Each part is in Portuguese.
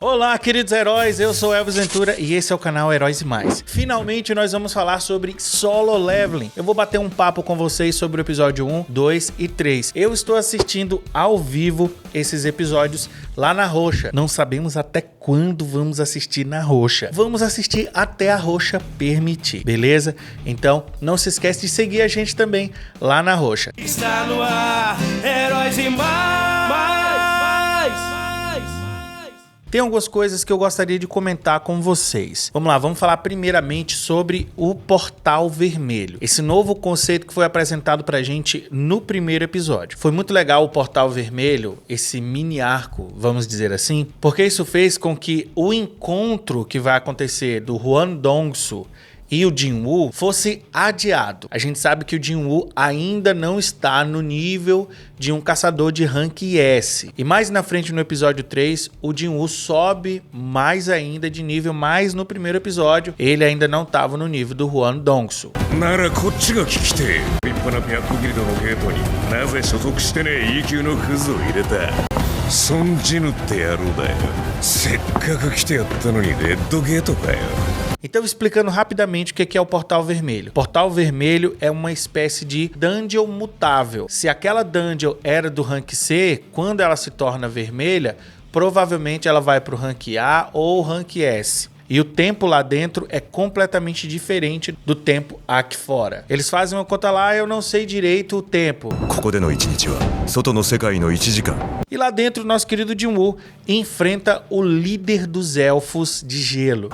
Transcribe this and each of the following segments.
Olá, queridos heróis, eu sou Elvis Ventura e esse é o canal Heróis e Mais. Finalmente nós vamos falar sobre Solo Leveling. Eu vou bater um papo com vocês sobre o episódio 1, 2 e 3. Eu estou assistindo ao vivo esses episódios lá na Roxa. Não sabemos até quando vamos assistir na Roxa. Vamos assistir até a Roxa permitir, beleza? Então não se esquece de seguir a gente também lá na Roxa. Está no ar, Heróis e Mais. Tem algumas coisas que eu gostaria de comentar com vocês. Vamos lá, vamos falar primeiramente sobre o Portal Vermelho. Esse novo conceito que foi apresentado pra gente no primeiro episódio. Foi muito legal o Portal Vermelho, esse mini arco, vamos dizer assim, porque isso fez com que o encontro que vai acontecer do Huan Dong-soo e o Jin-woo fosse adiado. A gente sabe que o Jin-woo ainda não está no nível de um caçador de rank S. E mais na frente no episódio 3, o Jin-woo sobe mais ainda de nível, mas no primeiro episódio ele ainda não estava no nível do Huan Dong-soo. Então, explicando rapidamente o que é o Portal Vermelho. Portal Vermelho é uma espécie de dungeon mutável. Se aquela dungeon era do rank C, quando ela se torna vermelha, provavelmente ela vai para o rank A ou rank S. E o tempo lá dentro é completamente diferente do tempo aqui fora. Eles fazem uma conta lá, eu não sei direito o tempo. E lá dentro, nosso querido Jin-woo enfrenta o líder dos elfos de gelo.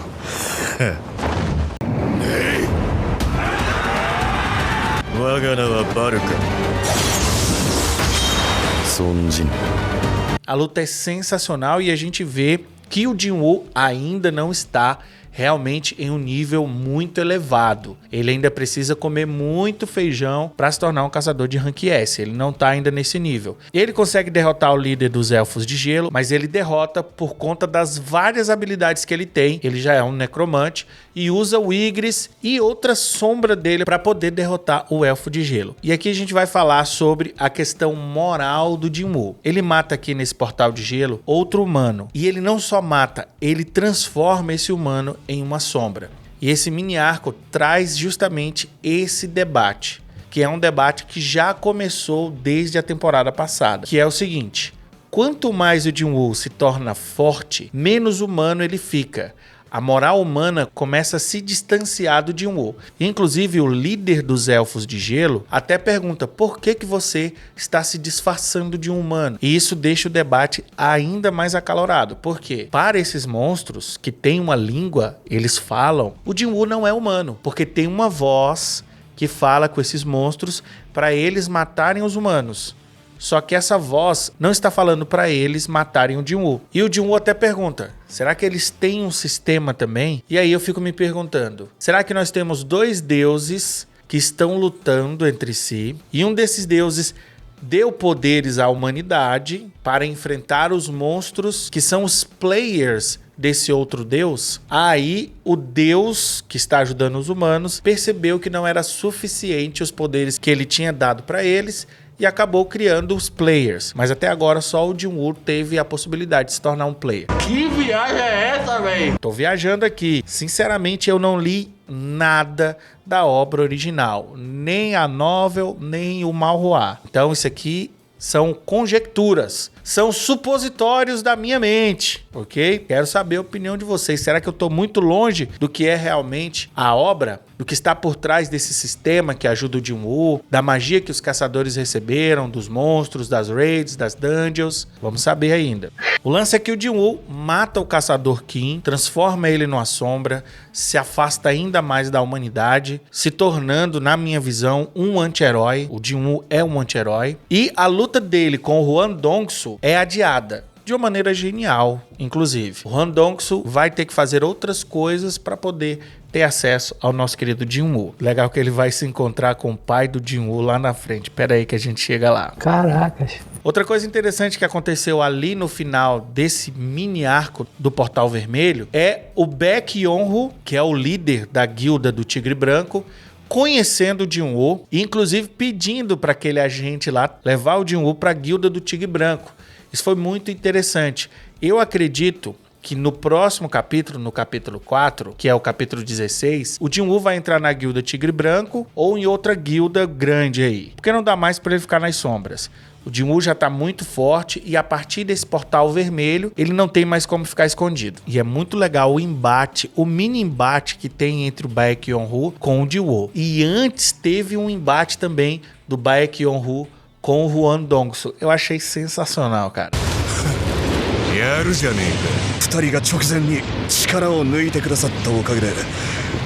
A luta é sensacional e a gente vê que o Jin-woo ainda não está realmente em um nível muito elevado. Ele ainda precisa comer muito feijão para se tornar um caçador de rank S. Ele não está ainda nesse nível. Ele consegue derrotar o líder dos elfos de gelo, mas ele derrota por conta das várias habilidades que ele tem. Ele já é um necromante e usa o Igris e outra sombra dele para poder derrotar o elfo de gelo. E aqui a gente vai falar sobre a questão moral do Jin-woo. Ele mata aqui nesse portal de gelo outro humano. E ele não só mata, ele transforma esse humano em uma sombra. E esse mini arco traz justamente esse debate, que é um debate que já começou desde a temporada passada, que é o seguinte: quanto mais o Jin-woo se torna forte, menos humano ele fica. A moral humana começa a se distanciar do Jin-woo. Inclusive, o líder dos elfos de gelo até pergunta por que você está se disfarçando de um humano. E isso deixa o debate ainda mais acalorado. Porque para esses monstros que têm uma língua, eles falam, o Jin-woo não é humano. Porque tem uma voz que fala com esses monstros para eles matarem os humanos. Só que essa voz não está falando para eles matarem o Jin-woo. E o Jin-woo até pergunta, será que eles têm um sistema também? E aí eu fico me perguntando, será que nós temos dois deuses que estão lutando entre si? E um desses deuses deu poderes à humanidade para enfrentar os monstros que são os players desse outro deus. Aí o deus que está ajudando os humanos percebeu que não era suficiente os poderes que ele tinha dado para eles e acabou criando os players. Mas até agora só o Jin-woo teve a possibilidade de se tornar um player. Que viagem é essa, velho? Tô viajando aqui. Sinceramente, eu não li nada da obra original. Nem a novel, nem o manhwa. Então isso aqui são conjecturas. São supositórios da minha mente, ok? Quero saber a opinião de vocês. Será que eu tô muito longe do que é realmente a obra? Do que está por trás desse sistema que ajuda o Jin-woo, da magia que os caçadores receberam, dos monstros, das raids, das dungeons? Vamos saber ainda. O lance é que o Jin-woo mata o caçador Kim, transforma ele numa sombra, se afasta ainda mais da humanidade, se tornando, na minha visão, um anti-herói. O Jin-woo é um anti-herói. E a luta dele com o Huan Dong-soo é adiada. De uma maneira genial, inclusive. O Huan Dong-soo vai ter que fazer outras coisas para poder ter acesso ao nosso querido Jin-woo. Legal que ele vai se encontrar com o pai do Jin-woo lá na frente. Pera aí que a gente chega lá. Caracas. Outra coisa interessante que aconteceu ali no final desse mini arco do Portal Vermelho é o Baek Yeon-woo, que é o líder da guilda do Tigre Branco, conhecendo o Jin-woo e inclusive pedindo para aquele agente lá levar o Jin-woo para a guilda do Tigre Branco. Isso foi muito interessante. Eu acredito que no próximo capítulo, no capítulo 4, que é o capítulo 16, o Jin-Woo vai entrar na guilda Tigre Branco ou em outra guilda grande aí. Porque não dá mais pra ele ficar nas sombras. O Jin-Woo já tá muito forte e a partir desse portal vermelho, ele não tem mais como ficar escondido. E é muito legal o embate, o mini embate que tem entre o Baek Yeon-Woo com o Jin-Woo. E antes teve um embate também do Baek Yeon-Woo com o Hwang Dong-soo. Eu achei sensacional, cara.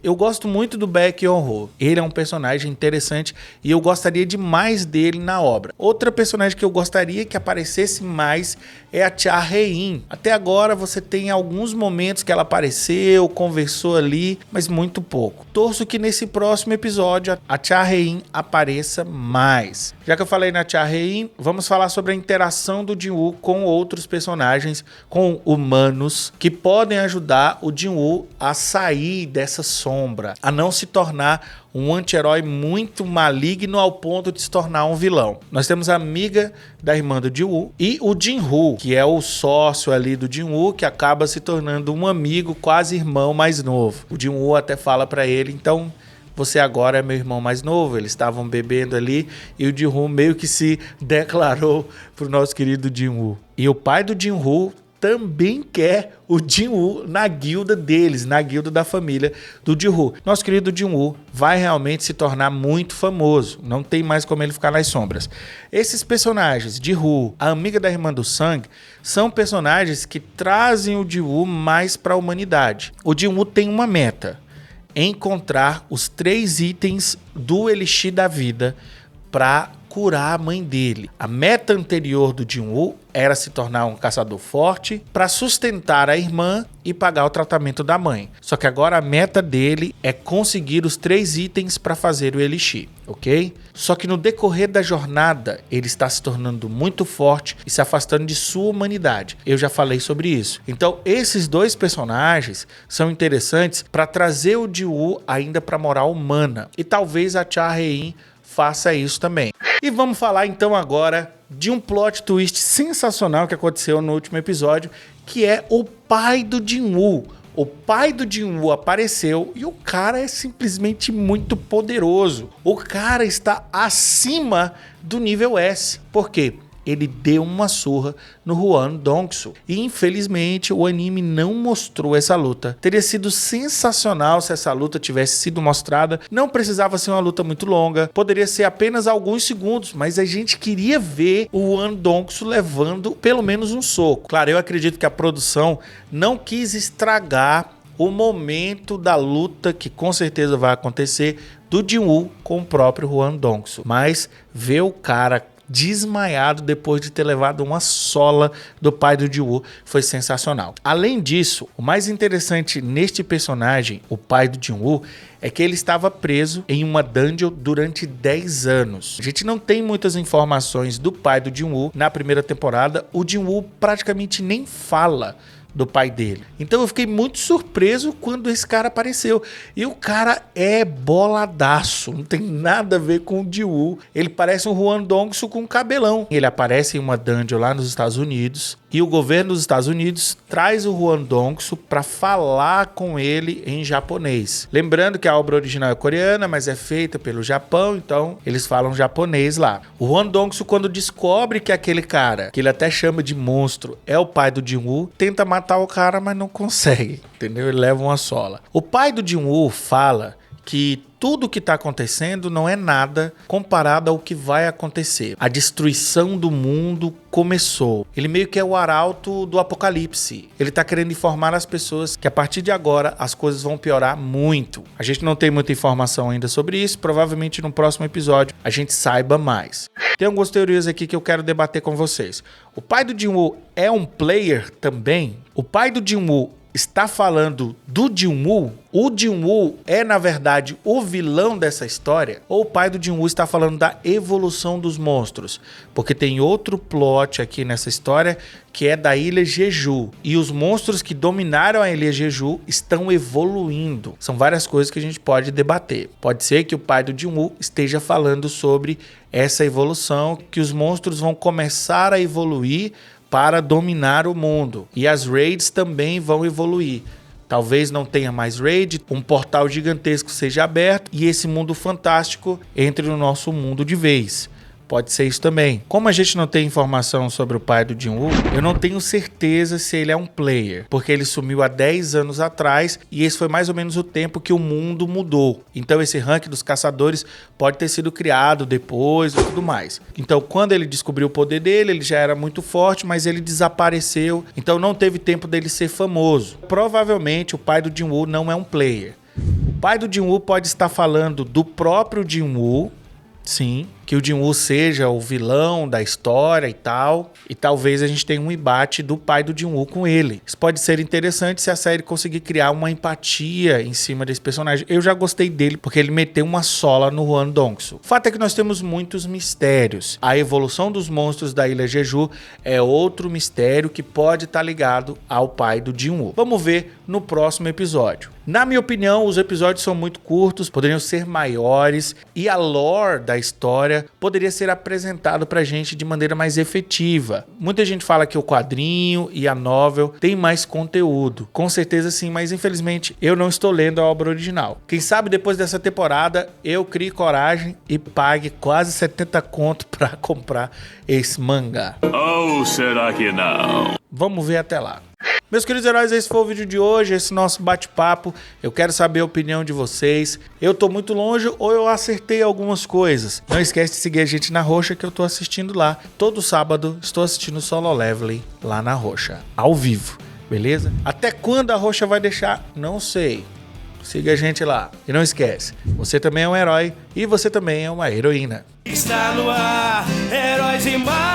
Eu gosto muito do Baek Yeon-Woo. Ele é um personagem interessante e eu gostaria demais dele na obra. Outra personagem que eu gostaria que aparecesse mais é a Cha Hae-in. Até agora você tem alguns momentos que ela apareceu, conversou ali, mas muito pouco. Torço que nesse próximo episódio a Cha Hae-in apareça mais. Já que eu falei na Cha Hae-in, vamos falar sobre a interação do Jin-Woo com outros personagens, com humanos, que podem ajudar o Jin-Woo a sair dessa sombra, a não se tornar um anti-herói muito maligno ao ponto de se tornar um vilão. Nós temos a amiga da irmã do Jin-Woo e o Jin-Woo, que é o sócio ali do Jin-Woo, que acaba se tornando um amigo, quase irmão mais novo. O Jin-Woo até fala pra ele, então você agora é meu irmão mais novo. Eles estavam bebendo ali e o Jin-Woo meio que se declarou pro nosso querido Jin-Woo. E o pai do Jin-Woo também quer o Jin-Woo na guilda deles, na guilda da família do Jin-Woo. Nosso querido Jin-Woo vai realmente se tornar muito famoso, não tem mais como ele ficar nas sombras. Esses personagens, Jin-Woo, a amiga da irmã do Sang, são personagens que trazem o Jin-Woo mais para a humanidade. O Jin-Woo tem uma meta: encontrar os 3 itens do Elixir da Vida para curar a mãe dele. A meta anterior do Jin-Woo era se tornar um caçador forte para sustentar a irmã e pagar o tratamento da mãe. Só que agora a meta dele é conseguir os 3 itens para fazer o Elixir, ok? Só que no decorrer da jornada ele está se tornando muito forte e se afastando de sua humanidade. Eu já falei sobre isso. Então esses 2 personagens são interessantes para trazer o Jin-Woo ainda para a moral humana. E talvez a Cha Hae-in faça isso também. E vamos falar então agora de um plot twist sensacional que aconteceu no último episódio, que é o pai do Jin-Woo. O pai do Jin-Woo apareceu e o cara é simplesmente muito poderoso. O cara está acima do nível S. Por quê? Ele deu uma surra no Hwang Dong-soo. E infelizmente o anime não mostrou essa luta. Teria sido sensacional se essa luta tivesse sido mostrada. Não precisava ser uma luta muito longa. Poderia ser apenas alguns segundos. Mas a gente queria ver o Hwang Dong-soo levando pelo menos um soco. Claro, eu acredito que a produção não quis estragar o momento da luta que com certeza vai acontecer do Jin-Woo com o próprio Hwang Dong-soo. Mas ver o cara desmaiado depois de ter levado uma sola do pai do Jin-Woo foi sensacional. Além disso, o mais interessante neste personagem, o pai do Jin-Woo, é que ele estava preso em uma dungeon durante 10 anos. A gente não tem muitas informações do pai do Jin-Woo. Na primeira temporada, o Jin-Woo praticamente nem fala do pai dele. Então eu fiquei muito surpreso quando esse cara apareceu. E o cara é boladaço, não tem nada a ver com o Jin-Woo. Ele parece um Hwang Dong-soo com um cabelão. Ele aparece em uma dungeon lá nos Estados Unidos e o governo dos Estados Unidos traz o Hwang Dong-soo para falar com ele em japonês. Lembrando que a obra original é coreana, mas é feita pelo Japão, então eles falam japonês lá. O Hwang Dong-soo, quando descobre que aquele cara, que ele até chama de monstro, é o pai do Jin-Woo, tenta matar o cara, mas não consegue, entendeu? Ele leva uma sola. O pai do Jin-Woo fala que tudo o que está acontecendo não é nada comparado ao que vai acontecer. A destruição do mundo começou. Ele meio que é o arauto do apocalipse. Ele está querendo informar as pessoas que a partir de agora as coisas vão piorar muito. A gente não tem muita informação ainda sobre isso. Provavelmente no próximo episódio a gente saiba mais. Tem algumas teorias aqui que eu quero debater com vocês. O pai do Jin-Woo é um player também? O pai do Jin-Woo está falando do Jin-Woo? O Jin-Woo é, na verdade, o vilão dessa história? Ou o pai do Jin-Woo está falando da evolução dos monstros? Porque tem outro plot aqui nessa história que é da Ilha Jeju. E os monstros que dominaram a Ilha Jeju estão evoluindo. São várias coisas que a gente pode debater. Pode ser que o pai do Jin-Woo esteja falando sobre essa evolução, que os monstros vão começar a evoluir para dominar o mundo. E as raids também vão evoluir. Talvez não tenha mais raid, um portal gigantesco seja aberto e esse mundo fantástico entre no nosso mundo de vez. Pode ser isso também. Como a gente não tem informação sobre o pai do Jin-Woo, eu não tenho certeza se ele é um player, porque ele sumiu há 10 anos atrás e esse foi mais ou menos o tempo que o mundo mudou. Então esse ranking dos caçadores pode ter sido criado depois e tudo mais. Então quando ele descobriu o poder dele, ele já era muito forte, mas ele desapareceu, então não teve tempo dele ser famoso. Provavelmente o pai do Jin-Woo não é um player. O pai do Jin-Woo pode estar falando do próprio Jin-Woo, sim, que o Jin-Woo seja o vilão da história e tal, e talvez a gente tenha um embate do pai do Jin-Woo com ele. Isso pode ser interessante se a série conseguir criar uma empatia em cima desse personagem. Eu já gostei dele porque ele meteu uma sola no Hwang Dong-soo. O fato é que nós temos muitos mistérios. A evolução dos monstros da Ilha Jeju é outro mistério que pode estar ligado ao pai do Jin-Woo. Vamos ver no próximo episódio. Na minha opinião, os episódios são muito curtos, poderiam ser maiores e a lore da história poderia ser apresentado pra gente de maneira mais efetiva. Muita gente fala que o quadrinho e a novel tem mais conteúdo. Com certeza sim, mas infelizmente eu não estou lendo a obra original. Quem sabe depois dessa temporada eu crie coragem e pague quase 70 conto pra comprar esse mangá. Ou será que não? Vamos ver até lá. Meus queridos heróis, esse foi o vídeo de hoje, esse nosso bate-papo. Eu quero saber a opinião de vocês. Eu tô muito longe ou eu acertei algumas coisas? Não esquece de seguir a gente na Roxa, que eu tô assistindo lá. Todo sábado estou assistindo Solo Leveling lá na Roxa, ao vivo, beleza? Até quando a Roxa vai deixar? Não sei. Siga a gente lá. E não esquece, você também é um herói e você também é uma heroína. Está no ar, Heróis e Mais.